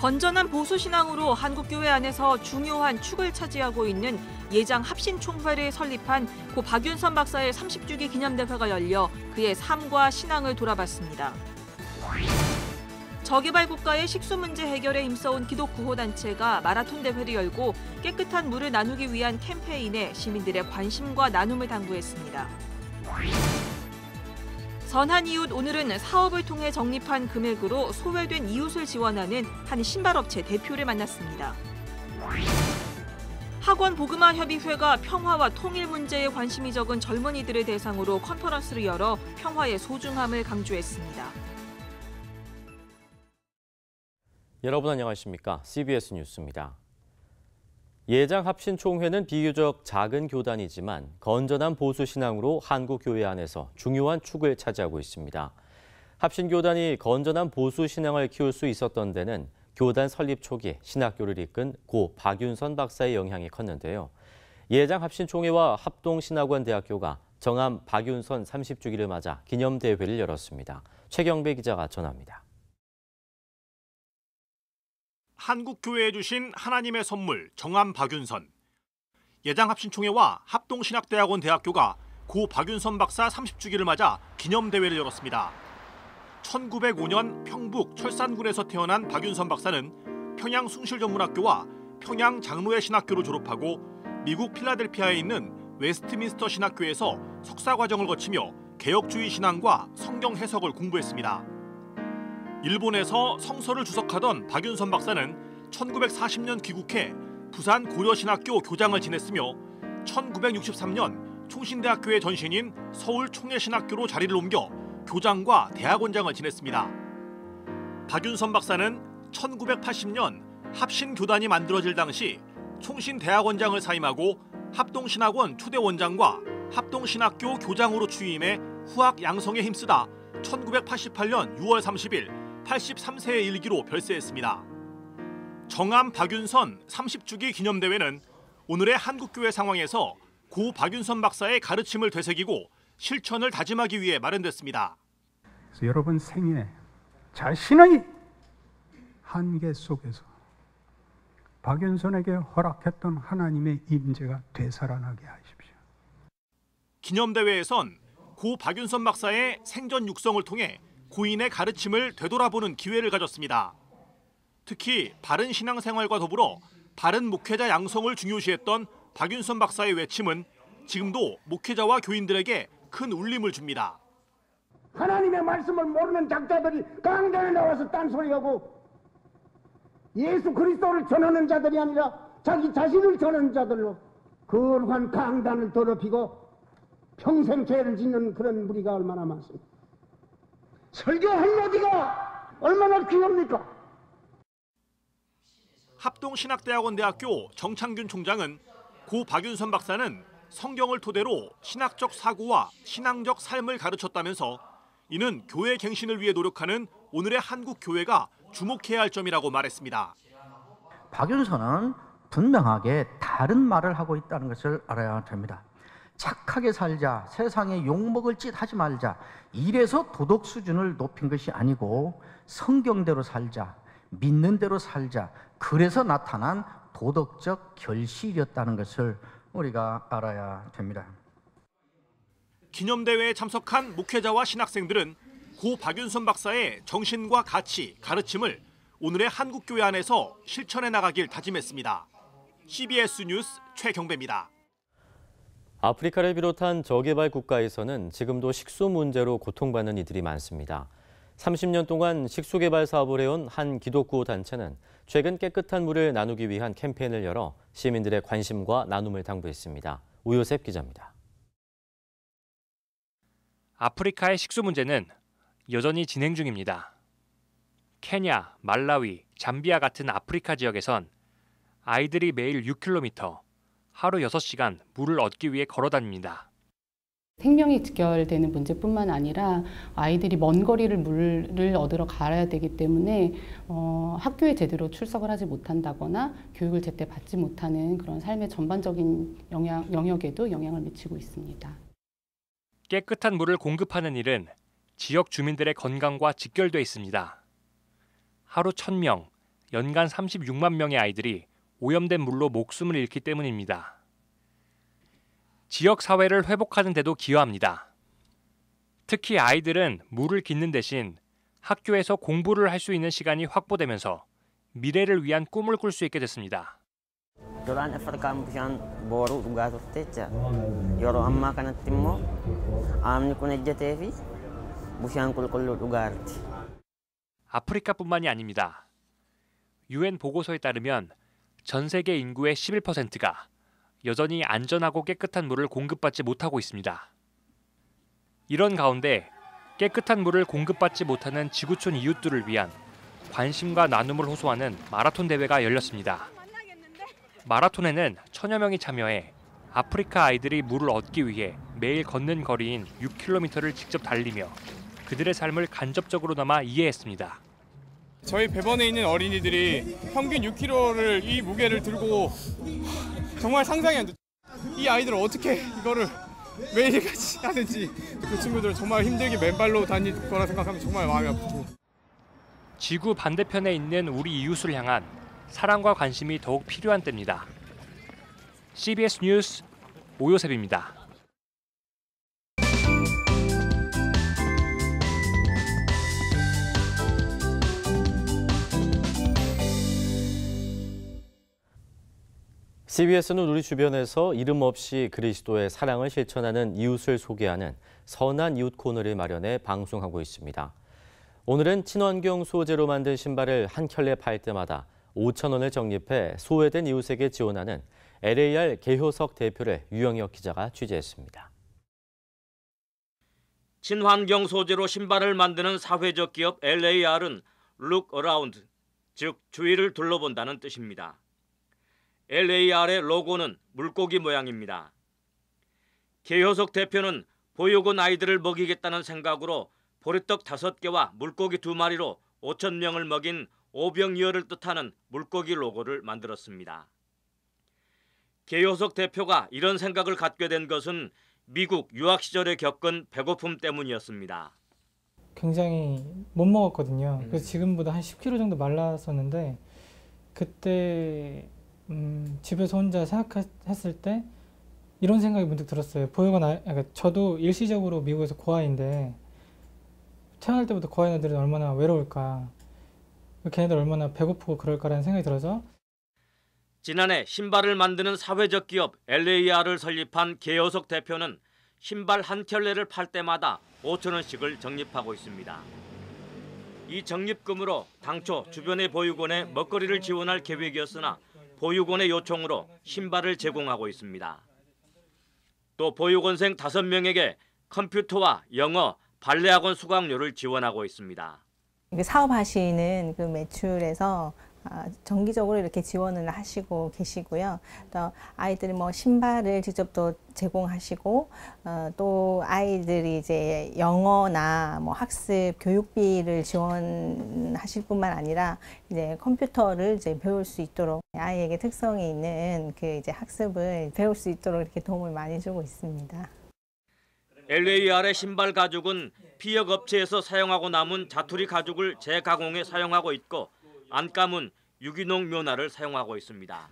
건전한 보수 신앙으로 한국교회 안에서 중요한 축을 차지하고 있는 예장 합신총회를 설립한 고 박윤선 박사의 30주기 기념대회가 열려 그의 삶과 신앙을 돌아봤습니다. 저개발 국가의 식수 문제 해결에 힘써온 기독구호단체가 마라톤 대회를 열고 깨끗한 물을 나누기 위한 캠페인에 시민들의 관심과 나눔을 당부했습니다. 선한 이웃, 오늘은 사업을 통해 적립한 금액으로 소외된 이웃을 지원하는 한 신발업체 대표를 만났습니다. 학원 복음화 협의회가 평화와 통일 문제에 관심이 적은 젊은이들을 대상으로 컨퍼런스를 열어 평화의 소중함을 강조했습니다. 여러분 안녕하십니까? CBS 뉴스입니다. 예장 합신총회는 비교적 작은 교단이지만 건전한 보수 신앙으로 한국 교회 안에서 중요한 축을 차지하고 있습니다. 합신교단이 건전한 보수 신앙을 키울 수 있었던 데는 교단 설립 초기 신학교를 이끈 고 박윤선 박사의 영향이 컸는데요. 예장 합신총회와 합동신학원대학교가 정암 박윤선 30주기를 맞아 기념대회를 열었습니다. 최경배 기자가 전합니다. 한국교회에 주신 하나님의 선물 정암 박윤선. 예장합신총회와 합동신학대학원 대학교가 고 박윤선 박사 30주기를 맞아 기념대회를 열었습니다. 1905년 평북 철산군에서 태어난 박윤선 박사는 평양 숭실전문학교와 평양 장로회 신학교를 졸업하고 미국 필라델피아에 있는 웨스트민스터 신학교에서 석사과정을 거치며 개혁주의 신앙과 성경 해석을 공부했습니다. 일본에서 성서를 주석하던 박윤선 박사는 1940년 귀국해 부산 고려신학교 교장을 지냈으며 1963년 총신대학교의 전신인 서울 총회신학교로 자리를 옮겨 교장과 대학원장을 지냈습니다. 박윤선 박사는 1980년 합신교단이 만들어질 당시 총신대학원장을 사임하고 합동신학원 초대원장과 합동신학교 교장으로 취임해 후학 양성에 힘쓰다 1988년 6월 30일 83세의 일기로 별세했습니다. 정암 박윤선 30주기 기념대회는 오늘의 한국교회 상황에서 고 박윤선 박사의 가르침을 되새기고 실천을 다짐하기 위해 마련됐습니다. 그래서 여러분 생에 자신의 한계 속에서 박윤선에게 허락했던 하나님의 임재가 되살아나게 하십시오. 기념대회에선 고 박윤선 박사의 생전 육성을 통해 고인의 가르침을 되돌아보는 기회를 가졌습니다. 특히 바른 신앙생활과 더불어 바른 목회자 양성을 중요시했던 박윤선 박사의 외침은 지금도 목회자와 교인들에게 큰 울림을 줍니다. 하나님의 말씀을 모르는 작자들이 강단에 나와서 딴소리하고 예수 그리스도를 전하는 자들이 아니라 자기 자신을 전하는 자들로 거룩한 강단을 더럽히고 평생 죄를 짓는 그런 무리가 얼마나 많습니까? 설교 한마디가 얼마나 귀합니까? 합동신학대학원대학교 정창균 총장은 고 박윤선 박사는 성경을 토대로 신학적 사고와 신앙적 삶을 가르쳤다면서 이는 교회 갱신을 위해 노력하는 오늘의 한국 교회가 주목해야 할 점이라고 말했습니다. 박윤선은 분명하게 다른 말을 하고 있다는 것을 알아야 됩니다. 착하게 살자, 세상에 욕먹을 짓 하지 말자, 이래서 도덕 수준을 높인 것이 아니고 성경대로 살자, 믿는 대로 살자, 그래서 나타난 도덕적 결실이었다는 것을 우리가 알아야 됩니다. 기념대회에 참석한 목회자와 신학생들은 고 박윤선 박사의 정신과 가치, 가르침을 오늘의 한국교회 안에서 실천해 나가길 다짐했습니다. CBS 뉴스 최경배입니다. 아프리카를 비롯한 저개발 국가에서는 지금도 식수 문제로 고통받는 이들이 많습니다. 30년 동안 식수 개발 사업을 해온 한 기독구 단체는 최근 깨끗한 물을 나누기 위한 캠페인을 열어 시민들의 관심과 나눔을 당부했습니다. 우효셉 기자입니다. 아프리카의 식수 문제는 여전히 진행 중입니다. 케냐, 말라위, 잠비아 같은 아프리카 지역에선 아이들이 매일 6km, 하루 6시간 물을 얻기 위해 걸어 다닙니다. 생명이 직결되는 문제뿐만 아니라 아이들이 먼 거리를 물을 얻으러 가야 되기 때문에 학교에 제대로 출석을 하지 못한다거나 교육을 제때 받지 못하는 그런 삶의 전반적인 영역에도 영향을 미치고 있습니다. 깨끗한 물을 공급하는 일은 지역 주민들의 건강과 직결돼 있습니다. 하루 1,000명, 연간 36만 명의 아이들이 오염된 물로 목숨을 잃기 때문입니다. 지역 사회를 회복하는 데도 기여합니다. 특히 아이들은 물을 깃는 대신 학교에서 공부를 할 수 있는 시간이 확보되면서 미래를 위한 꿈을 꿀 수 있게 됐습니다. 아프리카뿐만이 아닙니다. UN 보고서에 따르면 전 세계 인구의 11%가 여전히 안전하고 깨끗한 물을 공급받지 못하고 있습니다. 이런 가운데 깨끗한 물을 공급받지 못하는 지구촌 이웃들을 위한 관심과 나눔을 호소하는 마라톤 대회가 열렸습니다. 마라톤에는 1000여 명이 참여해 아프리카 아이들이 물을 얻기 위해 매일 걷는 거리인 6km를 직접 달리며 그들의 삶을 간접적으로나마 이해했습니다. 저희 배번에 있는 어린이들이 평균 6kg를 이 무게를 들고 정말 상상이 안 돼. 이 아이들은 어떻게 이거를 매일같이 하는지 그 친구들은 정말 힘들게 맨발로 다닐 거라 생각하면 정말 마음이 아프고. 지구 반대편에 있는 우리 이웃을 향한 사랑과 관심이 더욱 필요한 때입니다. CBS 뉴스 오요셉입니다. CBS는 우리 주변에서 이름 없이 그리스도의 사랑을 실천하는 이웃을 소개하는 선한 이웃 코너를 마련해 방송하고 있습니다. 오늘은 친환경 소재로 만든 신발을 한 켤레 팔 때마다 5,000원을 적립해 소외된 이웃에게 지원하는 LAR 개효석 대표를 유영혁 기자가 취재했습니다. 친환경 소재로 신발을 만드는 사회적 기업 LAR은 Look Around, 즉 주위를 둘러본다는 뜻입니다. LAR의 로고는 물고기 모양입니다. 개효석 대표는 보육원 아이들을 먹이겠다는 생각으로 보리떡 5개와 물고기 2마리로 5,000명을 먹인 오병이어를 뜻하는 물고기 로고를 만들었습니다. 개효석 대표가 이런 생각을 갖게 된 것은 미국 유학 시절에 겪은 배고픔 때문이었습니다. 굉장히 못 먹었거든요. 그래서 지금보다 한 10kg 정도 말랐었는데 그때 집에서 혼자 생각했을 때 이런 생각이 문득 들었어요. 그러니까 저도 일시적으로 미국에서 고아인데 태어날 때부터 고아인 애들은 얼마나 외로울까, 걔네들 얼마나 배고프고 그럴까라는 생각이 들어서 지난해 신발을 만드는 사회적 기업 LAR을 설립한 개효석 대표는 신발 한 켤레를 팔 때마다 5,000원씩을 적립하고 있습니다. 이 적립금으로 당초 주변의 보육원에 먹거리를 지원할 계획이었으나 보육원의 요청으로 신발을 제공하고 있습니다. 또 보육원생 5명에게 컴퓨터와 영어, 발레학원 수강료를 지원하고 있습니다. 사업하시는 그 매출에서 정기적으로 이렇게 지원을 하시고 계시고요. 또 아이들이 뭐 신발을 직접 또 제공하시고 또 아이들이 이제 영어나 뭐 학습 교육비를 지원하실 뿐만 아니라 이제 컴퓨터를 이제 배울 수 있도록 아이에게 특성이 있는 그 이제 학습을 배울 수 있도록 이렇게 도움을 많이 주고 있습니다. LAR의 신발 가죽은 피혁 업체에서 사용하고 남은 자투리 가죽을 재가공해 사용하고 있고 안감은 유기농 묘나를 사용하고 있습니다.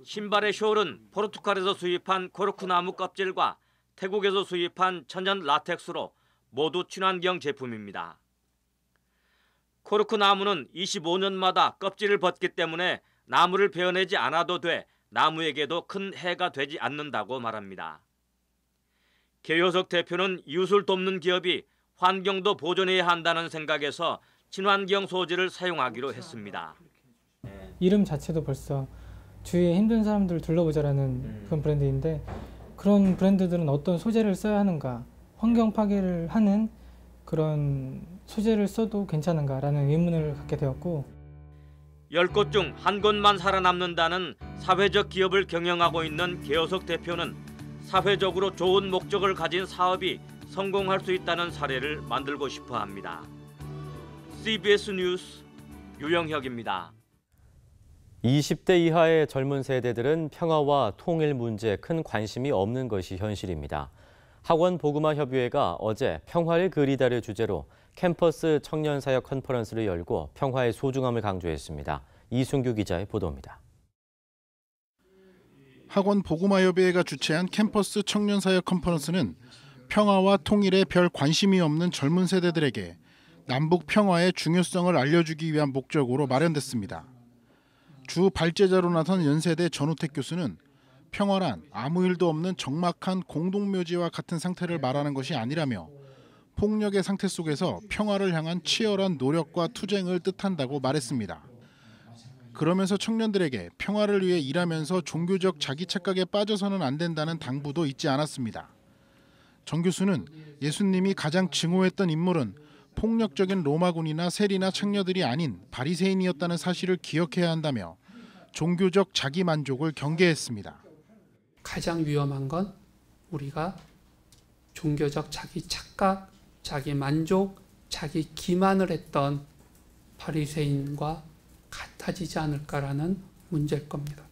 신발의 숄은 포르투갈에서 수입한 코르크나무 껍질과 태국에서 수입한 천연 라텍스로 모두 친환경 제품입니다. 코르크나무는 25년마다 껍질을 벗기 때문에 나무를 베어내지 않아도 돼 나무에게도 큰 해가 되지 않는다고 말합니다. 개효석 대표는 이웃을 돕는 기업이 환경도 보존해야 한다는 생각에서 친환경 소재를 사용하기로 했습니다. 이름 자체도 벌써 주위에 힘든 사람들을 둘러보자라는 그런 브랜드인데 그런 브랜드들은 어떤 소재를 써야 하는가, 환경 파괴를 하는 그런 소재를 써도 괜찮은가라는 의문을 갖게 되었고 10곳 중 1곳만 살아남는다는 사회적 기업을 경영하고 있는 개효석 대표는 사회적으로 좋은 목적을 가진 사업이 성공할 수 있다는 사례를 만들고 싶어 합니다. CBS 뉴스 유영혁입니다. 20대 이하의 젊은 세대들은 평화와 통일 문제에 큰 관심이 없는 것이 현실입니다. 학원 보그마 협의회가 어제 평화를 그리다를 주제로 캠퍼스 청년사역 컨퍼런스를 열고 평화의 소중함을 강조했습니다. 이순규 기자의 보도입니다. 학원 보고마협의회가 주최한 캠퍼스 청년사역 컨퍼런스는 평화와 통일에 별 관심이 없는 젊은 세대들에게 남북 평화의 중요성을 알려주기 위한 목적으로 마련됐습니다. 주 발제자로 나선 연세대 전우택 교수는 평화란 아무 일도 없는 적막한 공동묘지와 같은 상태를 말하는 것이 아니라며 폭력의 상태 속에서 평화를 향한 치열한 노력과 투쟁을 뜻한다고 말했습니다. 그러면서 청년들에게 평화를 위해 일하면서 종교적 자기 착각에 빠져서는 안 된다는 당부도 잊지 않았습니다. 정 교수는 예수님이 가장 증오했던 인물은 폭력적인 로마군이나 세리나 창녀들이 아닌 바리새인이었다는 사실을 기억해야 한다며 종교적 자기 만족을 경계했습니다. 가장 위험한 건 우리가 종교적 자기 착각, 자기 만족, 자기 기만을 했던 바리새인과 같아지지 않을까라는 문제일 겁니다.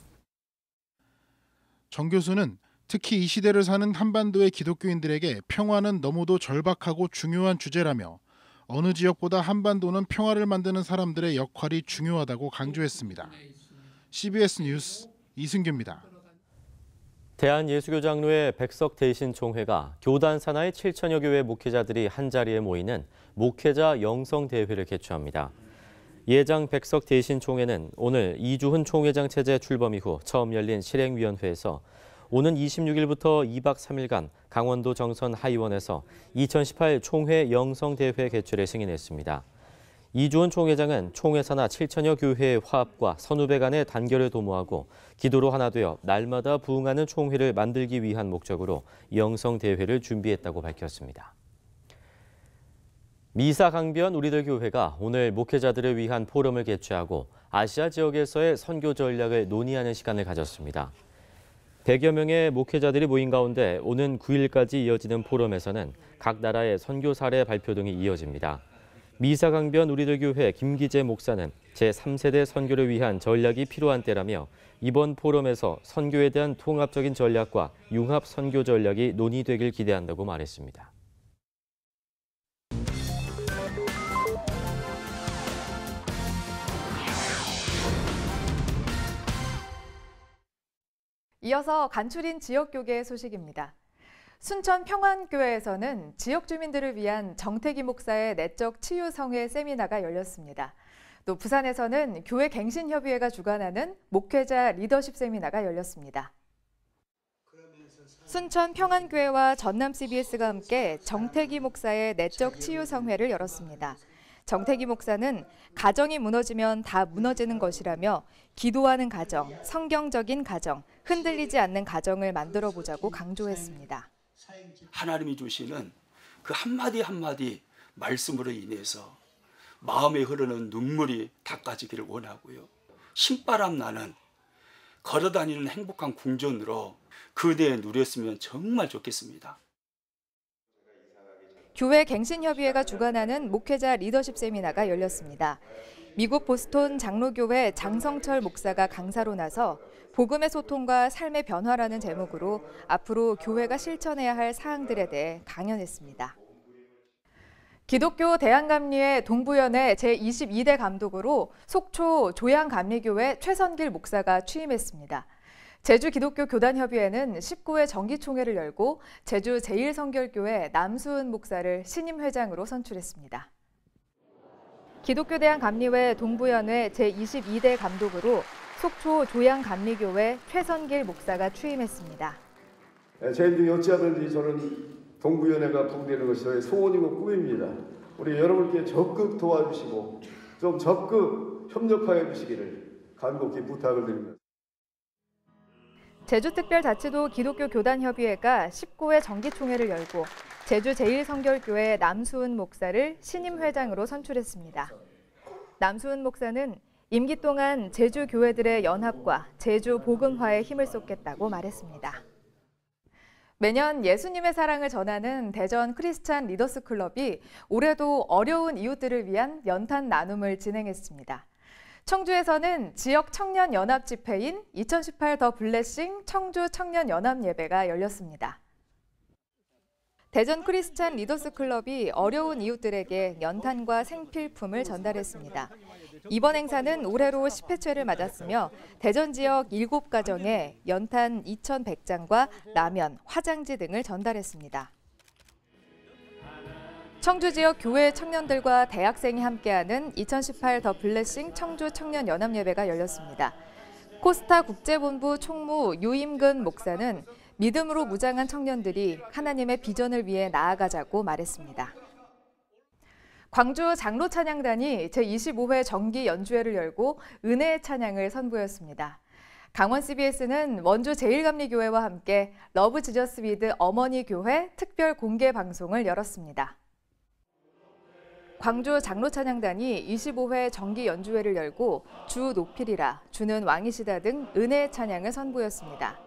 정 교수는 특히 이 시대를 사는 한반도의 기독교인들에게 평화는 너무도 절박하고 중요한 주제라며 어느 지역보다 한반도는 평화를 만드는 사람들의 역할이 중요하다고 강조했습니다. CBS 뉴스 이승규입니다. 대한예수교장로회 백석대신총회가 교단 산하의 7천여 교회 목회자들이 한자리에 모이는 목회자 영성대회를 개최합니다. 예장 백석대신총회는 오늘 이주훈 총회장 체제 출범 이후 처음 열린 실행위원회에서 오는 26일부터 2박 3일간 강원도 정선 하이원에서 2018 총회 영성대회 개최를 승인했습니다. 이주훈 총회장은 총회 산하 7천여 교회의 화합과 선후배 간의 단결을 도모하고 기도로 하나 되어 날마다 부흥하는 총회를 만들기 위한 목적으로 영성대회를 준비했다고 밝혔습니다. 미사강변 우리들 교회가 오늘 목회자들을 위한 포럼을 개최하고 아시아 지역에서의 선교 전략을 논의하는 시간을 가졌습니다. 100여 명의 목회자들이 모인 가운데 오는 9일까지 이어지는 포럼에서는 각 나라의 선교 사례 발표 등이 이어집니다. 미사강변 우리들 교회 김기재 목사는 제3세대 선교를 위한 전략이 필요한 때라며 이번 포럼에서 선교에 대한 통합적인 전략과 융합 선교 전략이 논의되길 기대한다고 말했습니다. 이어서 간추린 지역교계 소식입니다. 순천 평안교회에서는 지역 주민들을 위한 정태기 목사의 내적 치유 성회 세미나가 열렸습니다. 또 부산에서는 교회 갱신협의회가 주관하는 목회자 리더십 세미나가 열렸습니다. 순천 평안교회와 전남 CBS가 함께 정태기 목사의 내적 치유 성회를 열었습니다. 정태기 목사는 가정이 무너지면 다 무너지는 것이라며 기도하는 가정, 성경적인 가정, 흔들리지 않는 가정을 만들어 보자고 강조했습니다. 하나님이 주시는 그 한마디 한마디 말씀으로 인해서 마음에 흐르는 눈물이 닦아지기를 원하고요. 신바람 나는 걸어다니는 행복한 궁전으로 그대에 누렸으면 정말 좋겠습니다. 교회 갱신협의회가 주관하는 목회자 리더십 세미나가 열렸습니다. 미국 보스턴 장로교회 장성철 목사가 강사로 나서 복음의 소통과 삶의 변화라는 제목으로 앞으로 교회가 실천해야 할 사항들에 대해 강연했습니다. 기독교 대한감리회 동부연회 제22대 감독으로 속초 조양감리교회 최선길 목사가 취임했습니다. 제주기독교교단협의회는 19회 정기총회를 열고 제주 제1성결교회 남수은 목사를 신임 회장으로 선출했습니다. 기독교대한감리회 동부연회 제22대 감독으로 속초 조양감리교회 최선길 목사가 취임했습니다. 제 어찌하든지 저는 동부연회가 부흥되는 것이 저의 소원이고 꿈입니다. 우리 여러분께 적극 도와주시고 좀 적극 협력하여 주시기를 간곡히 부탁을 드립니다. 제주특별자치도 기독교교단협의회가 19회 정기총회를 열고 제주 제1성결교회 남수은 목사를 신임 회장으로 선출했습니다. 남수은 목사는 임기 동안 제주 교회들의 연합과 제주 복음화에 힘을 쏟겠다고 말했습니다. 매년 예수님의 사랑을 전하는 대전 크리스찬 리더스 클럽이 올해도 어려운 이웃들을 위한 연탄 나눔을 진행했습니다. 청주에서는 지역 청년 연합 집회인 2018 더 블레싱 청주 청년 연합 예배가 열렸습니다. 대전 크리스찬 리더스 클럽이 어려운 이웃들에게 연탄과 생필품을 전달했습니다. 이번 행사는 올해로 10회째를 맞았으며 대전 지역 7가정에 연탄 2,100장과 라면, 화장지 등을 전달했습니다. 청주 지역 교회 청년들과 대학생이 함께하는 2018 더 블레싱 청주 청년 연합 예배가 열렸습니다. 코스타 국제본부 총무 유임근 목사는 믿음으로 무장한 청년들이 하나님의 비전을 위해 나아가자고 말했습니다. 광주 장로찬양단이 제25회 정기 연주회를 열고 은혜의 찬양을 선보였습니다. 강원 CBS는 원주 제일감리교회와 함께 러브 지저스 위드 어머니 교회 특별 공개 방송을 열었습니다. 광주 장로찬양단이 25회 정기 연주회를 열고 주 높이리라, 주는 왕이시다 등 은혜의 찬양을 선보였습니다.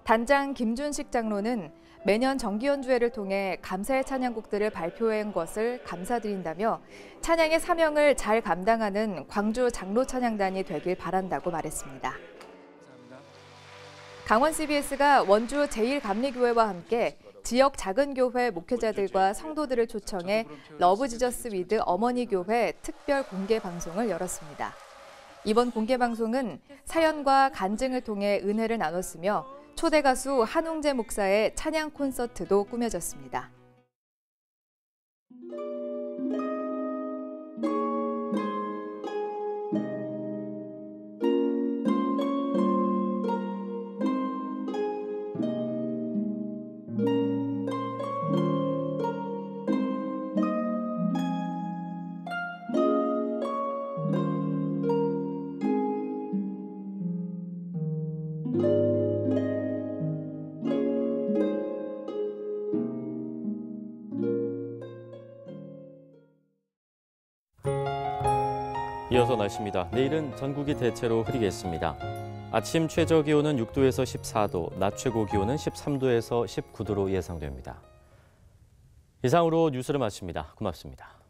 단장 김준식 장로는 매년 정기 연주회를 통해 감사의 찬양곡들을 발표한 것을 감사드린다며 찬양의 사명을 잘 감당하는 광주 장로찬양단이 되길 바란다고 말했습니다. 강원 CBS가 원주 제1감리교회와 함께 지역 작은 교회 목회자들과 성도들을 초청해 러브 지저스 위드 어머니 교회 특별 공개 방송을 열었습니다. 이번 공개 방송은 사연과 간증을 통해 은혜를 나눴으며 초대 가수 한웅재 목사의 찬양 콘서트도 꾸며졌습니다. 이어서 날씨입니다. 내일은 전국이 대체로 흐리겠습니다. 아침 최저 기온은 6도에서 14도, 낮 최고 기온은 13도에서 19도로 예상됩니다. 이상으로 뉴스를 마칩니다. 고맙습니다.